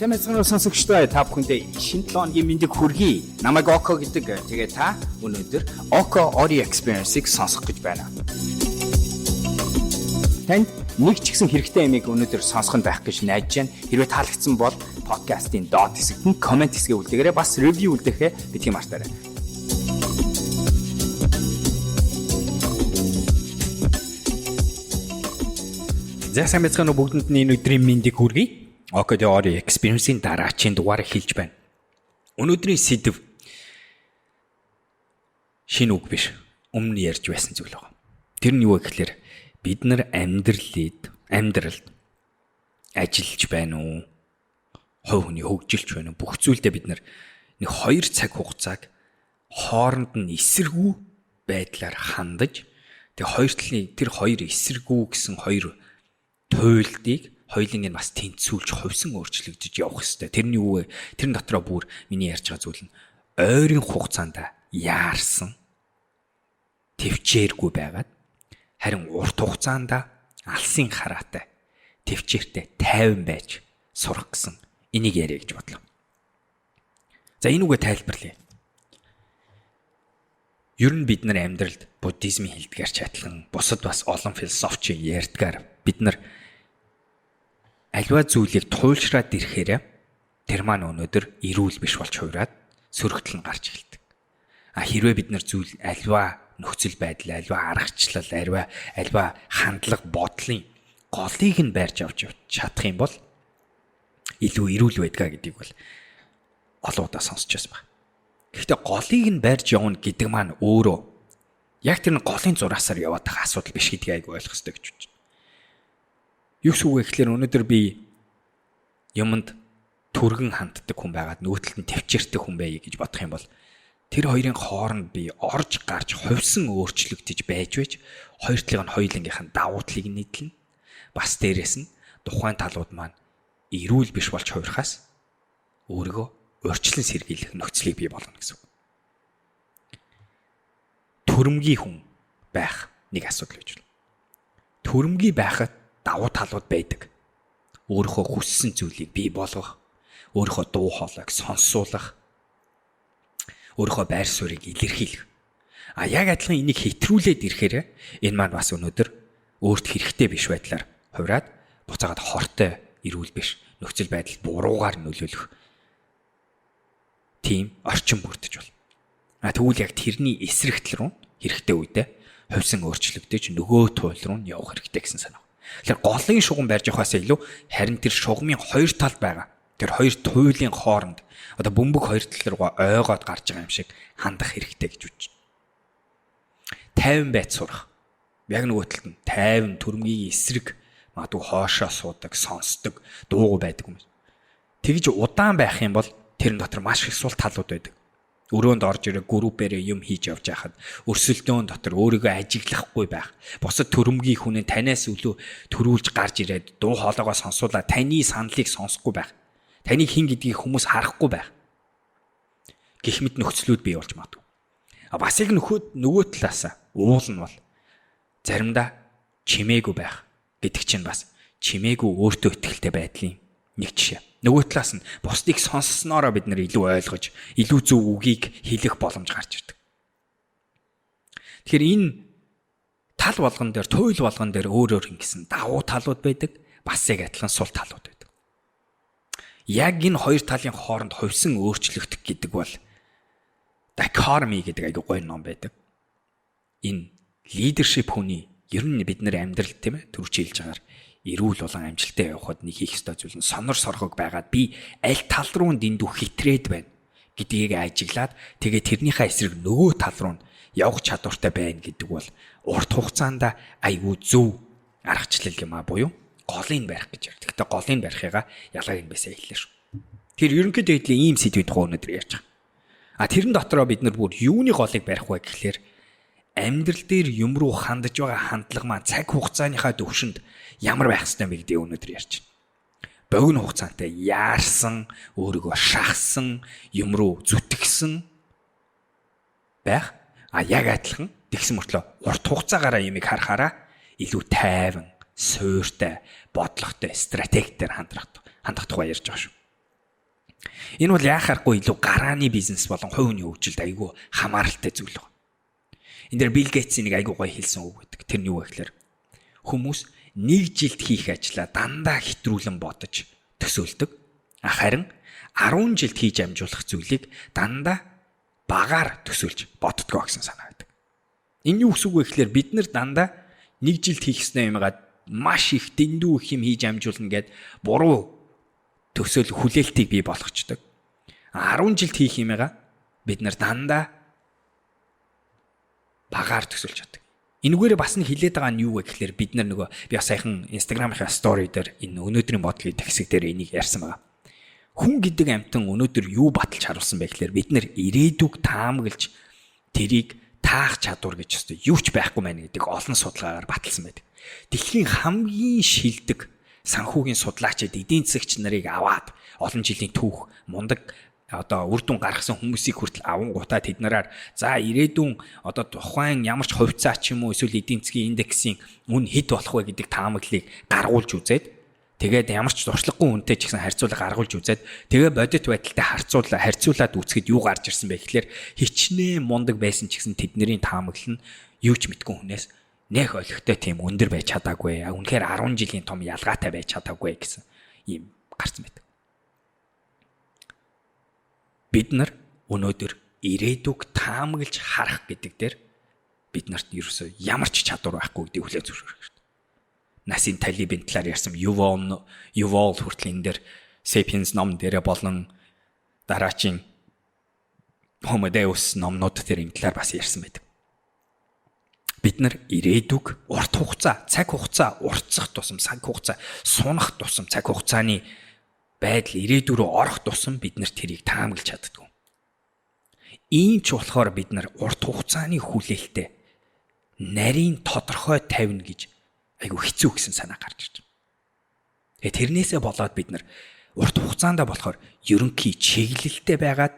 Сайн мэцгэн сонсогчдоо та бүхэндээ шинэ 7 өдрийн мэндийг хүргэе. Намайг Око гэдэг. Тэгээ та өнөөдөр Око Audio Experience-ийг сонсох гэж байна. Танд нэг ч ихсэн хэрэгтэй юмыг өнөөдөр сонсох нь байх гэж найдаж байна. Хэрвээ таалагдсан бол подкастын доод хэсэгт нь комент хэсгээ үлдээгээрэй. Бас ревю үлдээхээ битгий мартаарай. Сайн мэцгэн бүгдэнд нь энэ өдрийн мэндийг хүргэе. Око Audio Experience-ийн дараачийн дугаарыг хэлж байна. Өнөөдрийн сэдэв шинэ үг биш. Өмнө ярьж байсан зүйл байгаа. Тэр нь юу вэ гэхээр бид нар амьдралд ажиллаж байна уу? Хувь хүний хөгжилч байна уу? Бүх зүйлдээ бид нар нэг 2 цаг хугацааг хооронд нь эсэргүү байдлаар хандаж тэр хоёр эсэргүү гэсэн хоёр туйлдыг хоёулынг нь бас тэнцүүлж хувьсан өөрчлөгдөж явах хэрэгтэй. Тэрний юу вэ? Тэрэн дотроо бүр миний ярьж байгаа зүйл нь ойрын хугацаанд яарсан төвчээргүй байгаад харин урт хугацаанд алсын хараатай төвчээртэй тайван байж сурах гэсэн энийг яриа гэж бодлоо. За энэ үгээ тайлбарлая. Ер нь бид нар амьдралд буддизмын хэлдгээрч адилхан бусад бас олон философч ярьдгаар бид нар аливаа зүйлийг туйлшраад ирэхээр тэр маань өнөөдөр эрүүл биш болж хуураад сөрөгтөл нь гарч эхэлдэг. Хэрвээ бид нар зүйл аливаа нөхцөл байдал, аливаа аргачлал, аливаа хандлага, бодлын голыг нь байрж авч чадах юм бол илүү эрүүл байдгаа гэдгийг бол олон удаа сонсч байсан байна. Гэхдээ голыг нь байрж явна гэдэг маань өөрөө яг тэр голын зураасаар яваад байгаа асуудал биш гэдгийг айгүй ойлгох хэрэгтэй гэж бодож байна. Юу гэсэн үг вэ гэхээр өнөөдөр би юмд түргэн ханддаг хүн байгаад нөгөөтөлд нь төвчээртэй хүн байе гэж бодох юм бол тэр хоёрын хооронд би орж гарч хувьсан өөрчлөгдөж байж хоёр талын хоёулынгийнх нь давуу талыг нийтлэн бас дээрэс нь тухайн талууд маань эрүүл биш болж хуурхаас өөрийгөө өөрчлөн сэргийлэх нөхцөлийг бий болгоно гэсэн үг. Төрөмгийн хүн байх нэг асуудал гэж байна. Төрөмгий байхад давуу талууд байдаг. Өөрийнхөө хүссэн зүйлийг бий болгох, өөрийнхөө дуу хоолойг сонсуулах, өөрийнхөө байр суурийг илэрхийлэх. Яг адилхан энийг хэтрүүлээд ирэхээр энэ маань бас өнөөдөр өөрт хэрэгтэй биш байдлаар хувраад буцаагаад хортой эрүүл биш нөхцөл байдал буруугаар нөлөөлөх тийм орчин бүрдэж байна. Тэгвэл яг тэрний эсрэгтэл рүү хэрэгтэй үедээ хувьсан өөрчлөгдөж нөгөө туйл руу явах хэрэгтэй гэсэн санаа. Тэгэхээр голын шугам барьж явахаас илүү харин тэр шугамын хоёр тал байгаа. Тэр хоёр туйлын хооронд одоо бөмбөг хоёр тал руу ойгоод гарч байгаа юм шиг хандах хэрэгтэй гэж үзэж байна. 50 байц сурах. Яг нөгөө талд нь 50 төрмгийн эсрэг магадгүй хоошоо суудаг, сонсдог, дуугүй байдаг юм. Тэгж удаан байх юм бол тэрэн дотор маш их сул талууд байдаг. Өрөөнд орж ирээ группээр юм хийж явж байхад өрсөлдөөн дотор өөрийгөө ажиглахгүй байх. Бусад төрөмгийн хүнээ танаас илүү төрүүлж гарч ирээд дуу хоолойгоо сонсуулаад таны саналыг сонсохгүй байх. Таныг хэн гэдгийг хүмүүс харахгүй байх. Гэх мэт нөхцлүүд бий болж магадгүй. Бас яг нөгөө талаас уул нь бол заримдаа чимээгүй байх гэдэг чинь бас чимээгүй өөртөө ихтэй байдлын нэг жишээ. Нөгөө талаас нь бусдыг сонсснороо бид нар илүү ойлгож, илүү зөв үгийг хэлэх боломж гарч ирдэг. Тэгэхээр энэ тал болгон дээр, туйл болгон дээр өөр ингэсэн давуу талууд байдаг, бас яг адилхан сул талууд байдаг. Яг энэ хоёр талын хооронд хувьсан өөрчлөгдөх гэдэг бол dichotomy гэдэг айгүй гоё ном байдаг. Энэ leadership хүний ер нь бид нар амьдрал тийм ээ төрөж хэлж байгаагаар эрүүл болон амжилттай явахад нэг хийх ёстой зүйл нь сонор соргог байгаад би аль тал руу дэндүү хитрээд байна гэдгийг ажиглаад тэгээ тэрнийхээ эсрэг нөгөө тал руу явах чадвартай байна гэдэг бол урт хугацаанд айгүй зөв аргачлал юм буюу голыг барих гэж ярьдаг. Гэтэ голыг барихыгаа ялгааг нь бисаа хэллээ шүү. Тэр ерөнхийдөө хэдлийн ийм сэдвүүд тухай өнөөдөр ярьж байгаа. Тэрэн дотроо бид нар бүр юуны голыг барих вэ гэхлээр амьдрал дээр юм руу хандаж байгаа хандлага маань цаг хугацааныхаа төвшөнд ямар байх ёстой юм бэ гэдгийг өнөөдөр ярьж байна. Богино хугацаантай яарсан, өөрийгөө шахсан, юм руу зүтгэсэн байх. Яг адилхан тэгсэн мөртлөө урт хугацаагаараа юмыг харахаараа илүү тайван, суйртай, бодлоготой стратегиээр хандах тухай ярьж байгаа шүү. Энэ бол яхааргүй илүү гарааны бизнес болон хувь хүний хөгжилд айгүй хамааралтай зүйл байна. Энд дээр Билл Гейтсийн нэг айгүй гоё хэлсэн үг гэдэг. Тэр нь юу вэ гэхээр хүмүүс нэг жилд хийх ажлаа дандаа хэтрүүлэн бодож төсөөлдөг. Харин 10 жилд хийж амжуулах зүйлийг дандаа багаар төсөөлж боддгоо гэсэн санаа байдаг. Энэ юу гэсэн үг вэ гэхээр бид нар дандаа нэг жилд хийх ёстой юмгаа маш их дэндүү их юм хийж амжуулна гэд буруу төсөөл хүлээлтийг бий болгочдөг. 10 жилд хийх юмгаа бид нар дандаа багаар төсөөлж чаддаг. Энэгээр бас нэг хилээд байгаа нь юу вэ гэхээр бид нар нөгөө би бас саяхан Instagram-ийн story дээр энэ өнөөдрийн бодлогын тагсиг дээр энийг ярьсан байгаа. Хүн гэдэг амьтан өнөөдөр юу баталж харуулсан бэ гэхээр бид нар ирээдүг таамаглаж тэрийг таах чадвар гэж өстой юу ч байхгүй мэн гэдэг олон судалгаагаар баталсан байдаг. Дэлхийн хамгийн шилдэг санхүүгийн судлаачид эдийн засагч нарыг аваад олон жилийн түүх мундаг одоо үр дүн гаргасан хүмүүсийг хүртэл аван гутаа тэд нараар за ирээдүйн одоо тухайн ямар ч хувьцаа ч юм уу эсвэл эдийн засгийн индексийн үн хэд болох вэ гэдэг таамаглалыг гаргуулж үзээд тэгээд ямар ч зуршлаггүй үнэтэй ч гэсэн харьцуулга гаргуулж үзээд тэгээ бодит байдалтай харьцуулаад үзэхэд юу гарч ирсэн бэ гэхээр хичнээн мундаг байсан ч гэсэн тэдний таамаглал нь юу ч мэдгүй хүнээс нэх олигтой тийм өндөр байж чадаагүй. Үнэхээр 10 жилийн том ялгаатай байж чадаагүй гэсэн юм гарсан байдаг. Бид нар өнөөдөр ирээдүг таамаглаж харах гэдэг дээр бид нарт ерөөсөө ямар ч чадвар байхгүй гэдгийг хүлээн зөвшөөрөх хэрэгтэй. Насин Талибын талаар ярьсан Yuval хүртэл энэ дээр Sapiens ном дээр болон дараачийн Homo Deus номнууд дээр энэ талаар бас ярьсан байдаг. Бид нар ирээдүг урт хугацаа, цаг хугацаа уртсах тусам, цаг хугацаа сунах тусам, цаг хугацааны байдал ирээдүг рүү орох тусам бид нар тэрийг таамаглаж чаддгүй. Ийм ч болохоор бид нар урт хугацааны хүлээлттэй нарийн тодорхой тавина гэж айгу хэцүү гэсэн санаа гарч ирж байна. Тэгээ тэрнээсээ болоод бид нар урт хугацаанд болохоор ерөнхий чиглэлтэй байгаад,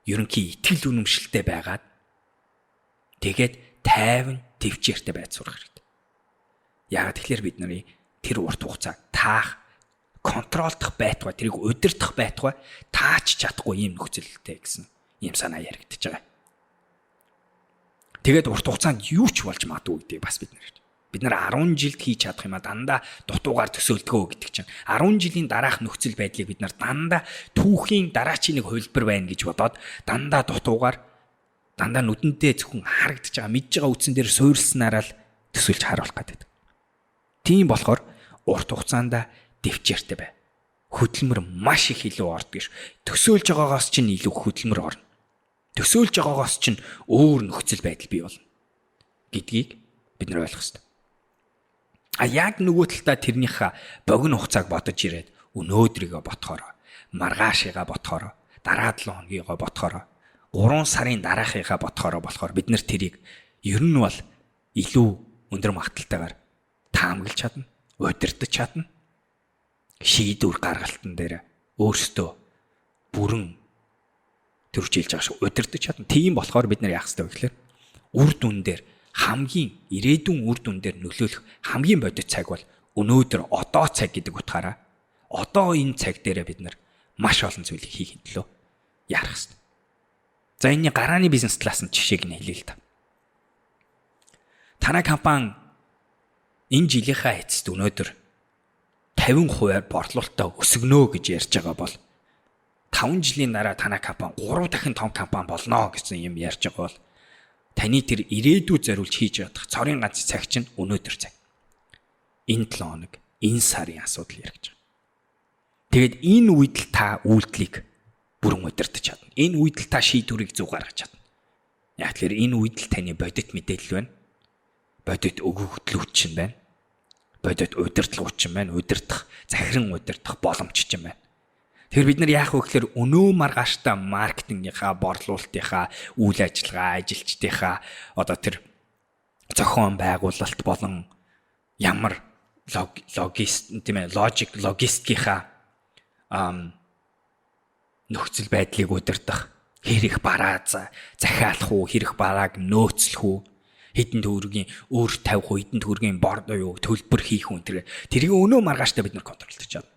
ерөнхий итгэл үнэмшилтэй байгаад тэгээд тайван төвчээртэй байд сурах хэрэгтэй. Яагаад тэгэхээр бид нарын тэр урт хугацааг таах, контролдох байтугай, тэрийг удирдах байтугай тааж чадахгүй юм нөхцөлтэй гэсэн юм санаа яригдчихэж байгаа. Тэгээд урт хугацаанд юу ч болж магадгүй гэдгийг бас бид нар. Бид нар 10 жилд хийж чадах юм а дандаа дутуугаар төсөөлдгөө гэдэг чинь 10 жилийн дараах нөхцөл байдлыг бид нар дандаа түүхийн дараачийн нэг хувилбар байна гэж бодоод дандаа дутуугаар дандаа нүдэндээ зөвхөн харагдаж байгаа мэдж байгаа үтсэн дээр суурилснараа л төсөөлж харуулах гэдэг. Тийм болохоор урт хугацаанд дэвчээртэй бай. Хөдөлмөр маш их илүү ордог ш. Төсөөлж байгаагаас чинь илүү хөдөлмөр орно. Төсөөлж байгаагаас чинь өөр нөхцөл байдал бий болно гэдгийг бид нар ойлгох хэрэгтэй. Яг нөгөө талдаа тэрнийхээ богино хугацааг бодож ирээд өнөөдрийгөө ботхоор, маргаашигаа ботхоор, дараа 7 хоногийгоо ботхоор, 3 сарын дараахыгаа ботхоор болохоор бид нар тэрийг ер нь бол илүү өндөр магадaltaгаар таамаглаж чадна, удирдах чадна. Шийдвэр гаргалтан дээр өөрсдөө бүрэн төрүүлж байгаа шүү. Удирдах чадна. Тийм болохоор бид нар яах ёстой вэ гэхээр үр дүн дээр хамгийн ирээдүйн үр дүн дээр нөлөөлөх хамгийн бодит цаг бол өнөөдөр одоо цаг гэдэг утгаараа одоо энэ цаг дээр бид нар маш олон зүйлийг хийх төлөө ярих ёстой. За энэ гарааны бизнес талаас нь жишээг нь хэлье л та. Танай компани энэ жилийнхаа эцэст өнөөдөр 50% борлуулалтаа өсгөнө гэж ярьж байгаа бол 5 жилийн дараа танай компани 3 дахин том компани болно гэсэн юм ярьж байгаа бол таны тэр ирээдүй зориулж хийж ядах цорын ганц цаг чинь өнөөдөр цаг. Энэ 7 хоног, энэ сарын асуудал яригч байгаа. Тэгэд энэ үед л та үйлдэлийг бүрэн удирдах чадна. Энэ үед л та шийдвэрийг зөв гаргаж чадна. Яг тэгэхээр энэ үед л таны бодит мэдээлэл байна. Бодит өгөгдлүүд чинь байна. Бодит удирдлагууд чинь байна. Удирдах, захиран удирдах боломж чинь байна. Тэгэхээр бид нар яах вэ гэхээр өнөө маргааштай маркетингийнхаа, борлуулалтынхаа, үйл ажиллагаа, ажилчдынхаа одоо тэр зохион байгуулалт болон ямар логистикийнхаа нөхцөл байдлыг удирдах, хэрэг бараа захиалах уу, хэрэг барааг нөөцлөх үү, хэдэн төгрөгийн өөр тавих уу, хэдэн төгрөгийн бордоо юу төлбөр хийх үү тэрийг өнөө маргааштай бид нар контролдож чадна.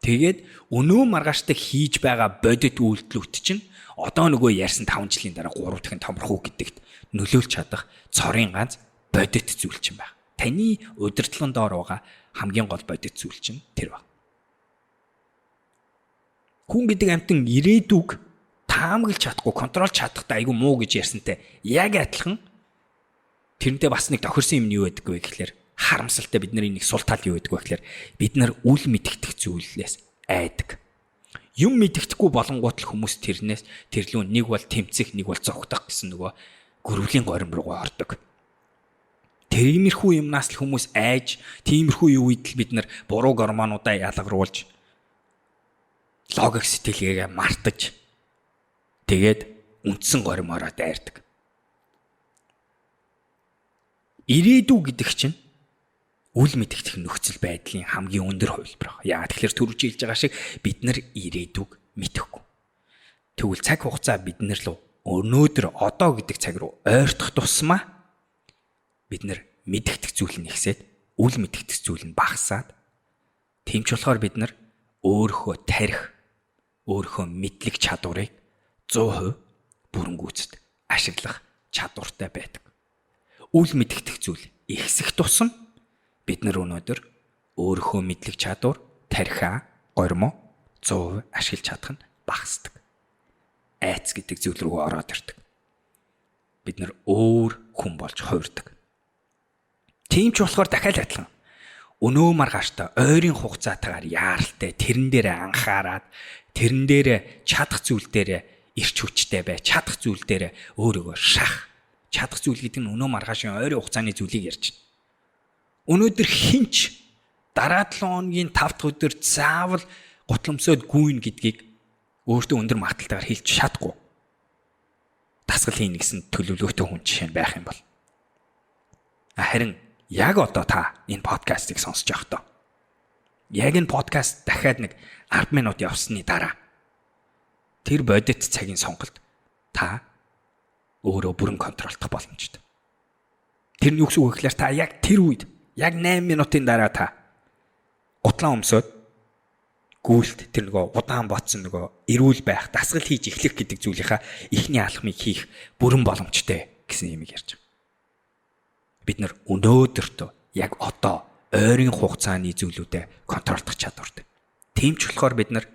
Тэгээд өнөө маргааштай хийж байгаа бодит үйлдэлүүд чинь одоо нөгөө ярьсан 5 жилийн дараа 3 дахин томрох уу гэдэгт нөлөөлж чадах цорын ганц бодит зүйл чинь байна. Таны удирдлагын доор байгаа хамгийн гол бодит зүйл чинь тэр байна. Хүн гэдэг амтан ирээдүг таамаглаж чадахгүй, контролж чадахтай айгүй муу гэж ярьсантай яг адилхан тэрнтэй бас нэг тохирсон юм нь юу байдаг вэ гэхээр харамсалтай бидний нэг сул тал юу байдаг вэ гэхээр бид нар үл мэдэгдэх зүйлээс айдаг. Юм мэдэгдэхгүй болонгууд л хүмүүс тэрнээс тэрлүү нэг бол тэмцэх, нэг бол зогтох гэсэн нөгөө гөрвлийн горим руу ордог. Тиймэрхүү юмнаас л хүмүүс айж, тиймэрхүү үед л бид нар буруу гормонуудаа ялгаруулж логик сэтгэлгээгээ мартаж тэгээд үндсэн горимороо дайрдаг. Ирээдүй гэдэг чинь үл мэдэгдэх нөхцөл байдлын хамгийн өндөр хувилбар. Яагаад тэгэхээр түрүүч хэлж байгаа шиг бид нар ирээдүг мэдэхгүй. Тэгвэл цаг хугацаа биднэр лөө өнөөдөр одоо гэдэг цаг руу ойртох тусмаа бид нар мэдэгдэх зүйл нь ихсээд үл мэдэгдэх зүйл нь багасаад тэмч болохоор бид нар өөрийнхөө тарих, өөрийнхөө мэдлэг чадварыг 100% бүрэн гүйцэд ашиглах чадвартай байдаг. Үл мэдэгдэх зүйл ихсэх тусам бид нар өнөөдөр өөрийнхөө мэдлэг чадвар, тархиа, гормоо 100% ашиглаж чадах нь багасдаг. Айц гэдэг зүйл рүү ороод ирдэг. Бид нар өөр хүн болж хувирдаг. Тийм ч болохоор дахиад адилхан. Өнөө маргааштай ойрын хугацаатаагаар яаралтай тэрэн дээрээ анхаарад, тэрэн дээрээ чадах зүйл дээрээ ирч хүчтэй бай, чадах зүйл дээрээ өөрийгөө шах. Чадах зүйл гэдэг нь өнөө маргаашийн ойрын хугацааны зүйлийг ярьж байна. Өнөөдөр хинч дараа 7 хоногийн 5 дахь өдөр заавал гутламсойд гүйн гэдгийг өөртөө өндөр магталтайгаар хэлж чадахгүй. Дасгал хийнэ гэсэн төлөвлөгөөтэй хүн жишээ нь байх юм бол. Харин яг одоо та энэ подкастыг сонсож байхдаа яг энэ подкаст дахиад нэг 10 минут явсны дараа тэр бодит цагийн сонголт та өөрөө бүрэн контролдох боломжтой. Тэр нь юу гэсэн үг вэ гэхээр та яг тэр үед яг 8 минутын дараа та гутлаа өмсөд гүйлт тэр нөгөө удаан ботсон нөгөө эрүүл байх, дасгал хийж эхлэх гэдэг зүйлийнхаа эхний алхмыг хийх бүрэн боломжтой гэсэн юм ярьж байгаа. Бид нар өнөөдөртөө яг одоо ойрын хугацааны зүйлүүдэд контролдох чадвартай. Тийм ч болохоор бид нар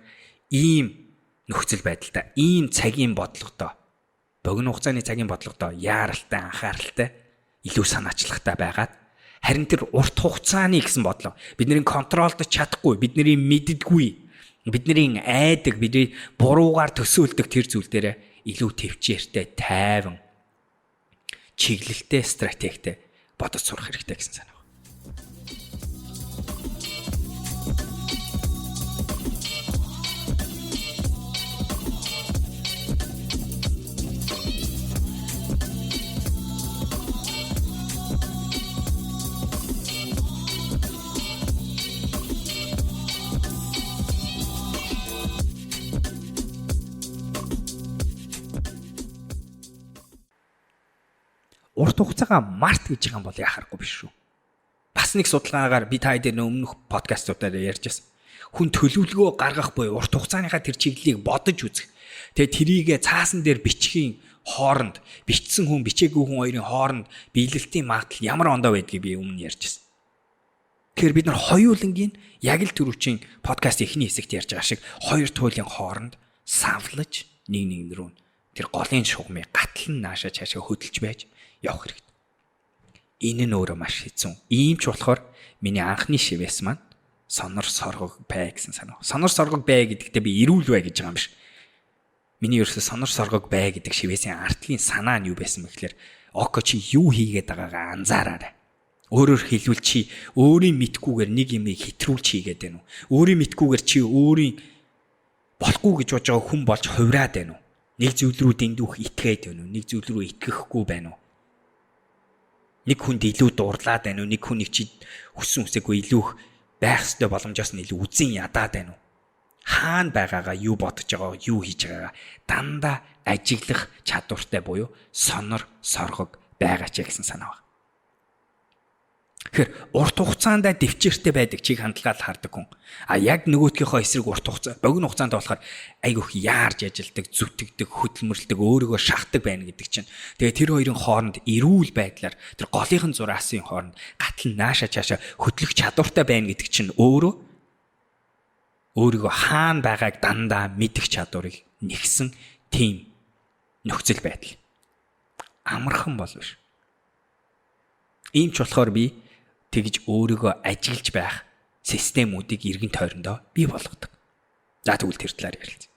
ийм нөхцөл байдалтай, ийм цагийн бодлоготой, богино хугацааны цагийн бодлоготой яаралтай, анхааралтай, илүү санаачлагтай байгаад харин тэр урт хугацааны гэсэн бодлого бидний контролдож чадахгүй, бидний мэддэггүй, бидний айдаг, бидний буруугаар төсөөлдөг тэр зүйл дээр илүү төвчээртэй, тайван, чиглэлтэй, стратегтэй бодож сурах хэрэгтэй гэсэн санаа. Урт хугацаагаа март гэж байгаа юм бол яхахгүй биш шүү. Бас нэг судалгаагаар би та дээр өмнөх подкастуудаар ярьж байсан. Хүн төлөвлөгөө гаргах буюу урт хугацааныхаа тэр чиглэлийг бодож үзэх. Тэгээ тэрийг цаасан дээр бичгийн хооронд, бичсэн хүн, бичээгүй хүн хоёрын хооронд биелэлтийн магадлал ямар ондоо байдгийг би өмнө ярьж байсан. Тэгэхээр бид нар хоёулангийн яг л түрүүчийн подкаст эхний хэсэгт ярьж байгаа шиг хоёр туйлын хооронд савлаж нэг рүү тэр голын шугамыг гатлан наашаа цаашаа хөдөлж байж явах хэрэгтэй. Энэ нь өөрөө маш хэцүү. Ийм ч болохоор миний анхны шивээс маань сонор соргог бай гэсэн санаа. Сонор соргог бай гэдэгтээ би эрүүл бай гэж байгаа юм биш. Миний ерөөсө сонор соргог бай гэдэг шивээсийн артлын санаа нь юу байсан бэ гэхээр око чи юу хийгээд байгаагаа анзаараарай. Өөрөөр хэлбэл чи өөрийн мэдгүйгээр нэг юмыг хэтрүүлж хийгээд байна уу? Өөрийн мэдгүйгээр чи өөрийн болохгүй гэж бодож байгаа хүн болж хувраад байна уу? Нэг зүйл рүү дэндүүх итгээд байна уу? Нэг зүйл рүү итгэхгүй байна уу? Нэг хүнд илүү дуурлаад байна уу? Нэг хүнийг чи хүссэн үсээгүй илүү байх ёстой боломжоос нь илүү үзэн ядаад байна уу? Хаана байгаагаа, юу бодож байгаагаа, юу хийж байгаагаа дандаа ажиглах чадвартай буюу сонор соргог байгаач гэсэн санаа байна. Тэгэхээр урт хугацаанд дэвчээртэй байдаг чиг хандлагаар хардаг хүн. А яг нөгөөдгийнхөө эсрэг урт хугацаа, богино хугацаанд болохоор айгүйх яарж ажилдаг, зүтгэдэг, хөдөлмөрлөдөг, өөрийгөө шахдаг байна гэдэг чинь. Тэгээ тэр хоёрын хооронд эрүүл байдлаар тэр голынхан зураасын хооронд гатал нааша чаашаа хөдлөх чадвартай байна гэдэг чинь өөрийгөө хаана байгааг дандаа мэдэх чадварыг нэгсэн тийм нөхцөл байдал. Амархан бол биш. Ийм ч болохоор би тэгж өөрийгөө ажиглаж байх системүүдийг эргэн тойрондоо бий болгодог. За тэгвэл тэр талаар ярилцъя.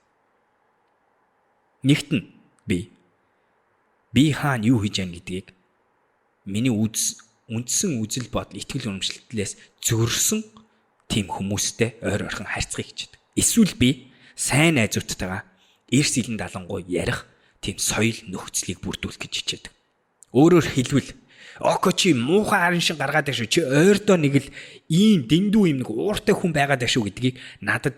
Нэгт нь би хаана юу хийж яах гэдгийг миний үндсэн үзэл бодол, итгэл үнэмшлэлээс зөрсөн тийм хүмүүстэй ойр орхон харьцахыг хичээдэг. Эсвэл би сайн найзуудтайгаа эрс илэн далангуй ярих тийм соёл нөхцөлийг бүрдүүлэх гэж хичээдэг. Өөрөөр хэлбэл чи муухай харин шин гаргаад байшгүй, чи ойрдоо нэг л ийм дэндүү юм нэг ууртай хүн байгаад байшгүй гэдгийг надад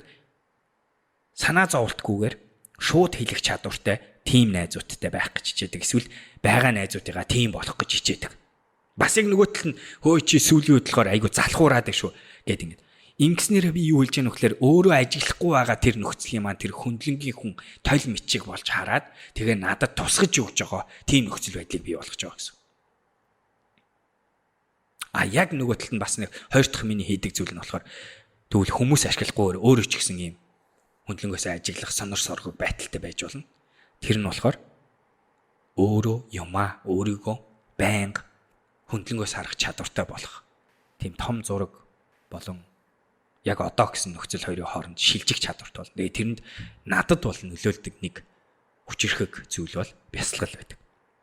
санаа зовлтгүйгээр шууд хэлэх чадвартай тийм найзуудтай байх гэж хичээдэг. Эсвэл байгаа найзуудыгаа тийм болох гэж хичээдэг. Бас яг нөгөө тал нь чи сүүлийн үед болохоор айгу залхуураад байшгүй гэдэг ингэ. Ингэснээр би юу хэлж яах вэ гэхээр өөрөө ажиглахгүй байгаа тэр нөхцөлийн маань тэр хөндлөнгийн хүн тойл мичиг болж хараад тэгээ надад тусгаж өгч байгаа тийм нөхцөл байдлыг бий болгож байгаа гэсэн. Яг нөгөө талд нь бас нэг хоёр дахь миний хийдэг зүйл нь болохоор тэгвэл хүмүүс ашиглахгүй өөрөө ч гэсэн юм хөндлөнгөөсөө ажиглах сонор соргог байдалтай байж болно. Тэр нь болохоор өөрийгөө байнга хөндлөнгөөс харах чадвартай болох. Тийм том зураг болон яг одоо гэсэн нөхцөл хоёрын хооронд шилжих чадвартай болно. Тэгээ тэрэнд надад бол нөлөөлдөг нэг хүчирхэг зүйл бол бясалгал байдаг.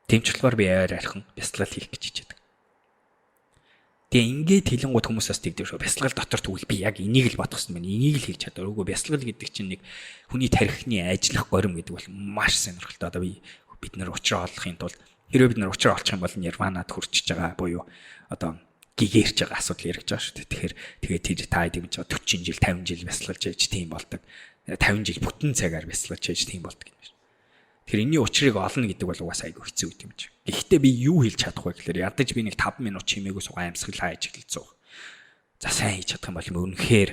Тийм ч болохоор би арайхан бясалгал хийх гэж хичээдэг. Тэгээ ингээд хэлэнгууд хүмүүсээс тэгдэг шүү. Бясалгал дотор тэгвэл би яг энийг л бодох гэсэн байна. Энийг л хийж чадвар. Үгүй бясалгал гэдэг чинь нэг хүний тархины ажиллах горим гэдэг бол маш сонирхолтой. Одоо бид нар учраа олохын тулд хэрвээ бид нар учраа олчих юм бол нирванад хүрчихэж байгаа буюу одоо гигэрч байгаа асуудал яригдж байгаа шүү дээ. Тэгэхээр тэр та дэмж байгаа 40 жил 50 жил бясалгалж ээж тийм болдог. 50 жил бүтэн цагаар бясалгалж ээж тийм болдог юм байна. Тэгэхээр энэний учрыг олно гэдэг бол угаасаа айгүй хэцүү юм чи. Гэхдээ би юу хэлж чадах вэ гэхээр ядаж би нэг 5 минут чимээгүй суугаа амьсгалаа ажиглалцсан. За сайн хийж чадах юм бол үнэхээр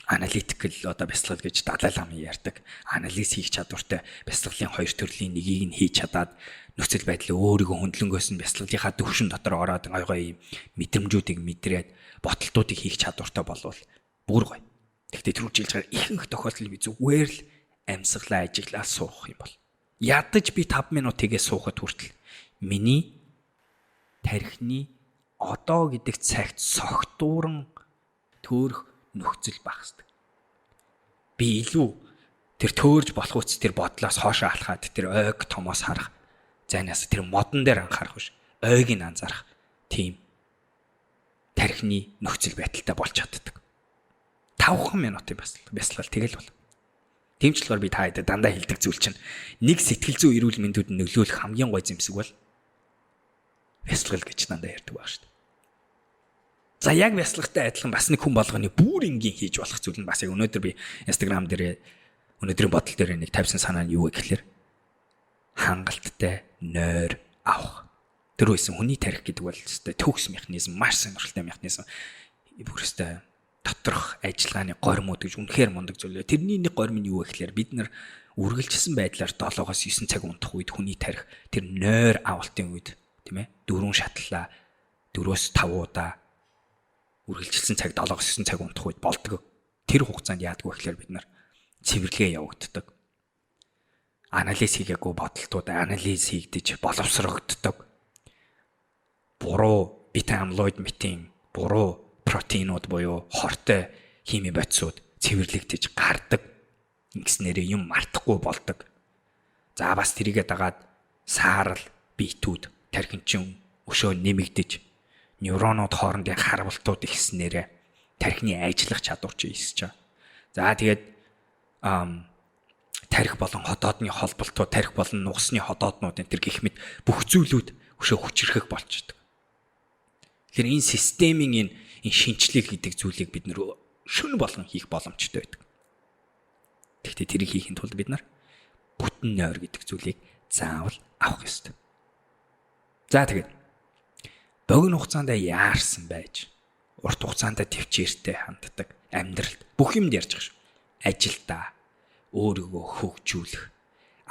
аналитикл одоо бясалгал гэж Далай Лама ярьдаг. Анализ хийх чадвартай бясалгалын хоёр төрлийн нэгийг нь хийж чадаад нөхцөл байдлыг өөрийгөө хөндлөнгөөс нь бясалгалынхаа төвшин дотор ороод гоё мэдрэмжүүдийг мэдрээд боталтуудыг хийх чадвартай болвол бүр гоё. Гэхдээ түрүүжилж байгаа ихэнх тохиолдолд би зүгээр л амьсгалаа ажиглаад суух юм бол ядаж би 5 минут тэгээ суухад хүртэл миний тархины одоо гэдэг цагт согтууран төөрөх нөхцөл багасдаг. Би илүү тэр төөрж болох үс тэр бодлоос хоошоо алхаад тэр ойг томоос харах зайнаас тэр модон дээр анхаарах биш. Ойг нь анзаарах тийм тархины нөхцөл байдалтай болж чаддаг. 5 минутын бясалгал тэгэл бол. Тэмчлэгээр би та хэдэд дандаа хэлдэг зүйл чинь нэг сэтгэл зүй эрүүл мэндэд нөлөөлөх хамгийн гой зэмсэг бол бясалгал гэж дандаа ярьдаг баг шүү дээ. За яг бясалгатай адилхан бас нэг хүн болгоны бүр энгийн хийж болох зүйл нь бас яг өнөөдөр би Instagram дээр өнөөдрийн бодол дээр нэг тавьсан санаа нь юу вэ гэхээр хангалттай нойр авах. Тэр үсэн хүний тарих гэдэг бол төгс механизм, маш сонирхолтой механизм. Бүрөөстэй доторх ажиллагааны гормууд гэж үнэхээр мундаг зүйл. Тэрний нэг горим нь юу вэ гэхээр бид нар үргэлжилсэн байдлаар 7-9 цаг унтах үед хүний тарих тэр нойр авалтын үед тийм ээ 4 шатлаа 4-5 удаа үргэлжилсэн цаг 7-9 цаг унтах үед болдог. Тэр хугацаанд яадаг вэ гэхээр бид нар цэвэрлэгээ явагддаг. Анализ хийгээгүй бодолтууд анализ хийгдэж боловсрогддог. Буруу бета амлоид метин буруу протеинууд буюу хортой хими бодисууд цэвэрлэгдэж гардаг. Ингэснээрээ юм мартахгүй болдог. За бас тэрийгээ дагаад саарл биетүүд тархинчин өшөө нэмэгдэж нейронууд хоорондын харвалтууд ихснээрээ тархины ажиллах чадвар ч ихсэж байгаа. За тэгээд тарих болон ходоодны холболтууд, тарих болон нугасны ходооднууд энэ төр гэх мэт бүх зүйлүүд өшөө хүчрэхэг болчихдог. Тэгэхээр энэ системийн энэ шинжлэх гэдэг зүйлийг бид нөр шөнө болгон хийх боломжтой байдаг. Гэхдээ тэрийг хийхин тулд бид нар бүтэн нойр гэдэг зүйлийг заавал авах ёстой. За тэгээд богино хугацаанд яарсан байж урт хугацаанд төвчээртэй ханддаг амьдралд бүх юмд ярьж байгаа шүү. Ажилдаа өөрийгөө хөгжүүлэх,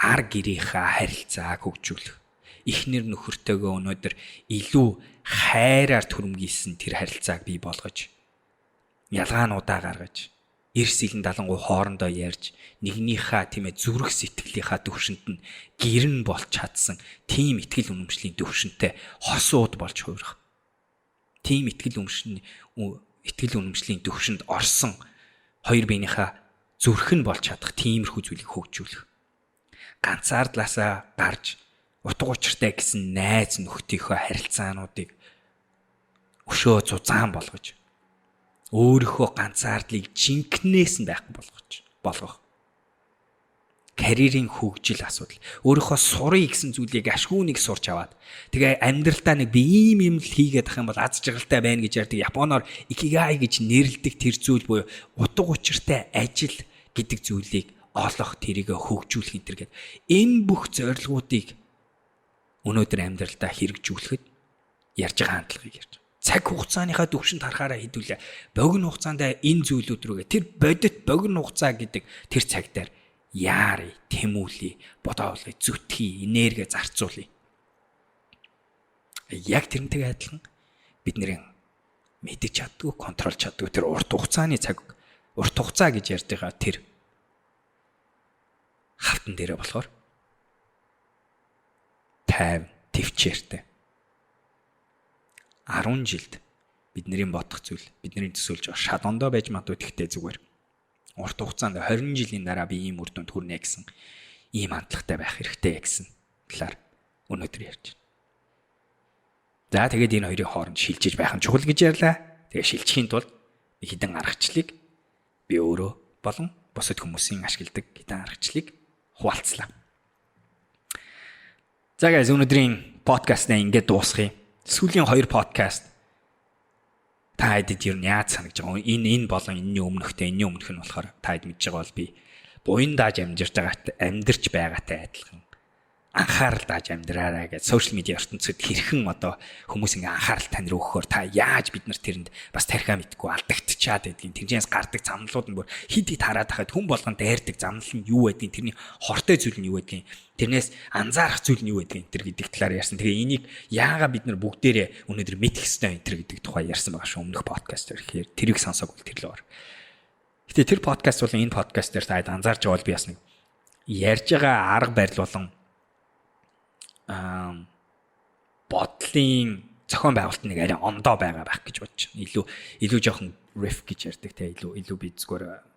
ар гэрийнхаа харилцааг хөгжүүлэх, эхнэр нөхөртөөгөө өнөөдөр илүү хайраар түрэмгийлсэн тэр харилцааг бий болгож, ялгаануудаа гаргаж, эрс илэн далангуй хоорондоо ярьж, нэгнийхээ тийм ээ зүрх сэтгэлийнхаа төвшөнд нь гэрн болж чадсан тийм итгэл үнэмшлийн төвшөнтэй хосууд болж хуурах. Тийм итгэл үнэмшлийн төвшөнд орсон хоёр биенийхээ зүрх нь болж чадах тиймэрхүү зүйлийг хөгжүүлэх. Ганцаардлаасаа гарч утга учиртай гэсэн найз нөхдийнхөө харилцаануудыг өшөө зузаан болгож, өөрийнхөө ганцаардлыг жинкнээс нь байхгүй болгох. Карьерийн хөгжил асуудал. Өөрийнхөө сурыг гэсэн зүйлийг ашгүй нэг сурч аваад тэгээ амьдралдаа нэг би ийм юм л хийгээд ах юм бол аз жаргалтай байна гэж ярьдаг. Японоор икигай гэж нэрлэдэг тэр зүйл буюу утга учиртай ажил гэдэг зүйлийг олох, тэрийг хөгжүүлэх энэ төр гэдэг. Энэ бүх зорилгоодыг өнөөдөр амьдралдаа хэрэгжүүлэхэд ярьж байгаа хандлагыг ярьж байгаа. Цаг хугацааныхаа төвшөнд харахаараа хэдүүлээ. Богино хугацаанд энэ зүйлүүд рүүгээ тэр бодит богино хугацаа гэдэг тэр цаг дээр яарыг, тэмүүлээ, бодоолгыг, зүтгэе, энерги зарцуулъя. Яг тэрнтэй адилхан бидний мэдэж чаддгүй, контролж чаддгүй тэр урт хугацааны урт хугацаа гэж ярьж байгаа тэр хавтан дээрээ болохоор тайван, төвчээртэй 10 жилд бидний бодох зүйл, бидний төсөөлж байгаа шалгондоо байж магадгүй тэгтээ зүгээр. Урт хугацаанд 20 жилийн дараа би ийм үр дүнд хүрнэ гэсэн ийм хандлагатай байх хэрэгтэй гэсэн талаар өнөөдөр ярьж байна. За тэгээд энэ хоёрын хооронд шилжиж байх нь чухал гэж ярьлаа. Тэгээд шилжихийн тулд хэдэн аргачлалыг би өөрөө болон бусад хүмүүсийн ашигладаг хэдэн аргачлалыг хуваалцлаа. За guys, өнөөдрийн подкастаа ингээд дуусгая. Сүүлийн 2 подкаст та хэдэд юу яаж санагдж байгаа вэ? Энэ болон энэний өмнөх нь болохоор та хэд мэдж байгаа бол би буян дааж амьдарч байгаатай адилхан анхаарал дааж амьдраарай гэж сошиал медиа ертөнцид хэрхэн одоо хүмүүс ингээ анхаарал тань руу өгөхөөр та яаж бид нар тэрэнд бас тархиа мэдгүй алдагдчихад байдгийг тэнцээс гардаг замналууд нь бүр хид хараад хахад хүн болгон дайрдаг замнал нь юу байдгийг тэрний хортой зүйл нь юу байдгийг тэрнээс анзаарах зүйл нь юу байдгийг энэ гэдэг талаар ярьсан. Тэгээ энийг яагаад бид нар бүгдээрээ өнөөдөр мэдэх ёстой энэ гэдэг тухай ярьсан байгаа шүү өмнөх подкаст дээр. Тэгэхээр тэрийг сонсоог бол тэр л байна. Гэтэ тэр подкаст болон энэ подкаст дээр та анзаарч байгаа бол би бас нэг ярьж байгаа арга барил болон бодлын зохион байгуулалт нэг арай ондоо байгаа байх гэж бодож байна. Илүү жоохон riff гэж ярьдаг те илүү би зүгээр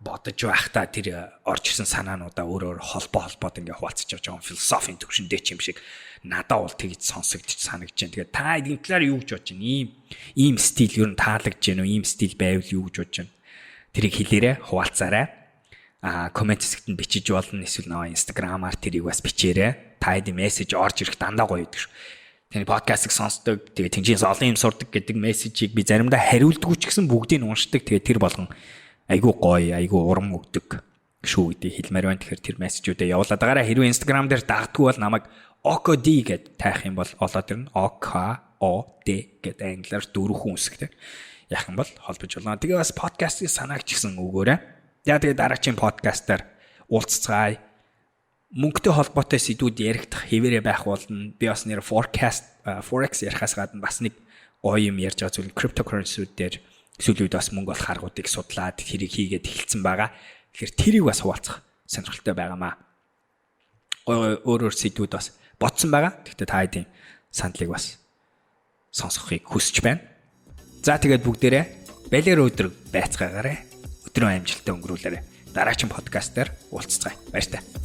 бодож байхдаа тэр орж ирсэн санаануудаа өөр холбоод ингээ хуваалцаж байгаа философийн төвшөндөө ч юм шиг надад бол тэгж сонсогдож санагдаж байна. Тэгээд та эдгээр талаар юу гэж бодож байна? Ийм стил ер нь таалагдж байна уу? Ийм стил байвал юу гэж бодож байна? Тэрийг хэлээрэй, хуваалцаарай. Комент хэсэгт нь бичиж болно. Эсвэл Instagram-аар тэрийг бас бичээрэй. Та эдийн мессеж орж ирэх дандаа гоё гэдэг шүү. Тэний подкастыг сонсдог, тэгээ тэнцээс олон юм сурдаг гэдэг мессежийг би заримдаа хариулдаггүй ч гэсэн бүгдийг нь уншдаг. Тэгээ тэр болгон айгүй гоё, айгүй урам өгдөг шүү гэдэг хэлмээр байна. Тэгэхээр тэр мессежүүдээ явуулаад байгаарай. Хэрвээ Instagram дээр дагдгүй бол намайг OKD гэд таах юм бол олоод ирнэ. OKOD гэдэг англиар 4 хүн үсгтэй. Яах юм бол холбож болно. Тэгээ бас подкастыг санаагч гэсэн өгөөрэй. Яа тэгээ дараагийн подкастаар уулзцгаая. Мөнгөтэй холбоотой сэдвүүд яригдах хэвээрээ байх болно. Би бас нэр forex ярихаас гадна бас нэг гоё юм ярьж байгаа зүйл cryptocurrency-үүд дээр сүүлийн үед бас мөнгө олох аргуудыг судлаад тэрийг хийгээд эхэлсэн байгаа. Тэгэхээр тэрийг бас хуваалцах сонирхолтой байгаамаа. Өөр сэдвүүд бас бодсон байгаа. Гэхдээ та хэдийн сандлыг бас сонсохыг хүсэж байна. За тэгээд бүгдээрээ балер өдөр байцгаагаарай. Өдрөө амжилттай өнгөрүүлээрэй. Дараагийн подкаст дээр уулзцгаая. Баяр та.